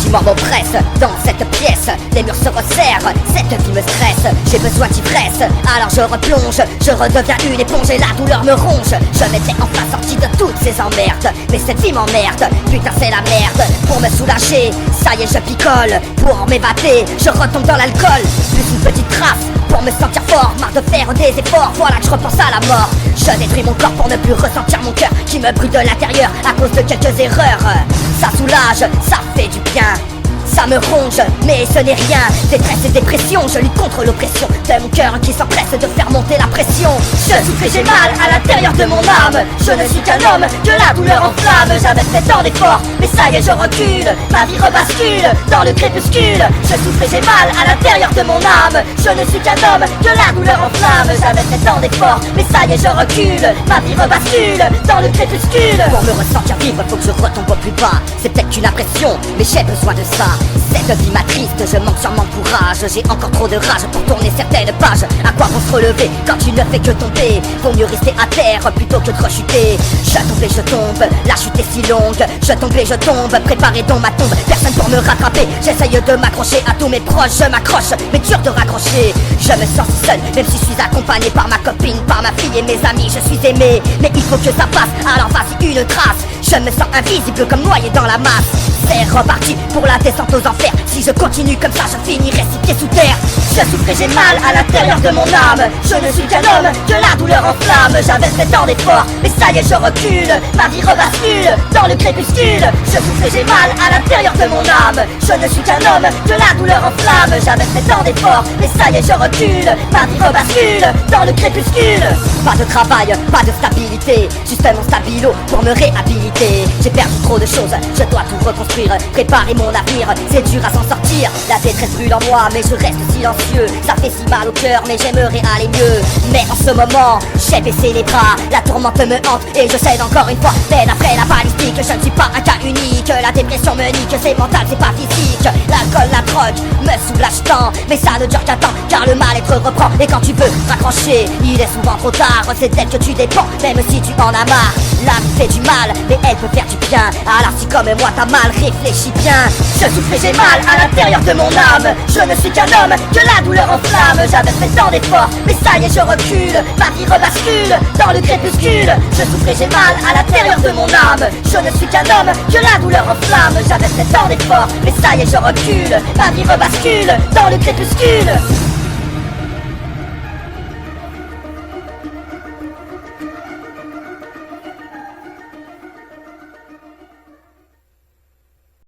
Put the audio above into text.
sentiments m'oppressent dans cette pièce. Les murs se resserrent, cette vie me stresse. J'ai besoin d'ivresse, alors je replonge. Je redeviens une éponge et la douleur me ronge. Je m'étais enfin sorti de toutes ces emmerdes, mais cette vie m'emmerde, putain c'est la merde. Pour me soulager, ça y est je picole. Pour m'évader, je retombe dans l'alcool. Plus une petite trace pour me sentir fort. Marre de faire des efforts, voilà que je repense à la mort. Je détruis mon corps pour ne plus ressentir mon cœur qui me brûle de l'intérieur à cause de quelques erreurs. Ça soulage, ça fait du bien. Ça me ronge, mais ce n'est rien. Détresse et dépression, je lutte contre l'oppression de mon cœur qui s'empresse de faire monter la pression. Je souffre et j'ai mal à l'intérieur de mon âme. Je ne suis qu'un homme que la douleur enflamme. J'avais fait tant d'efforts, mais ça y est je recule. Ma vie rebascule dans le crépuscule. Je souffre et j'ai mal à l'intérieur de mon âme. Je ne suis qu'un homme que la douleur enflamme. J'avais fait tant d'efforts, mais ça y est je recule. Ma vie rebascule dans le crépuscule. Pour me ressentir vivre, faut que je retombe au plus bas. C'est peut-être qu'une impression, mais j'ai besoin de ça. Cette vie m'attriste, je manque sûrement de courage. J'ai encore trop de rage pour tourner certaines pages. À quoi bon se relever quand tu ne fais que tomber? Vaut mieux rester à terre plutôt que de rechuter. Je tombe et je tombe, la chute est si longue. Je tombe et je tombe, préparé dans ma tombe. Personne pour me rattraper, j'essaye de m'accrocher à tous mes proches. Je m'accroche, mais dur de raccrocher. Je me sens si seul, même si je suis accompagné par ma copine, par ma fille et mes amis. Je suis aimé, mais il faut que ça passe, alors vas-y une trace. Je me sens invisible comme noyé dans la masse. C'est reparti pour la descente aux enfers. Si je continue comme ça, je finirai six pieds sous terre. Je souffre et j'ai mal à l'intérieur de mon âme. Je ne suis qu'un homme que la douleur enflamme. J'avais fait tant d'efforts, mais ça y est je recule. Ma vie rebascule dans le crépuscule. Je souffre et j'ai mal à l'intérieur de mon âme. Je ne suis qu'un homme que la douleur enflamme. J'avais fait tant d'efforts, mais ça y est je recule. Ma vie rebascule dans le crépuscule. Pas de travail, pas de stabilité, juste mon stabilo pour me réhabiliter. J'ai perdu trop de choses, je dois tout reconstruire, préparer mon avenir, c'est dur à s'en sortir. La détresse brûle en moi, mais je reste silencieux. Ça fait si mal au cœur, mais j'aimerais aller mieux. Mais en ce moment, j'ai baissé les bras. La tourmente me hante et je cède encore une fois. Peine après la balistique, je ne suis pas un cas unique. La dépression me nique, c'est mental, c'est pas physique. L'alcool, la drogue me soulage tant, mais ça ne dure qu'un temps, car le mal-être reprend. Et quand tu veux raccrocher, il est souvent trop tard. C'est d'elle que tu dépends, même si tu en as marre. La vie fait du mal, mais elle peut faire du bien. Alors si comme moi t'as mal, réfléchis bien. Je souffre et j'ai mal à l'intérieur de mon âme. Je ne suis qu'un homme que la douleur enflamme. J'avais fait tant d'efforts, mais ça y est je recule. Ma vie rebascule dans le crépuscule. Je souffre et j'ai mal à l'intérieur de mon âme. Je ne suis qu'un homme que la douleur enflamme. J'avais fait tant d'efforts, mais ça y est je recule. Ma vie rebascule dans le crépuscule.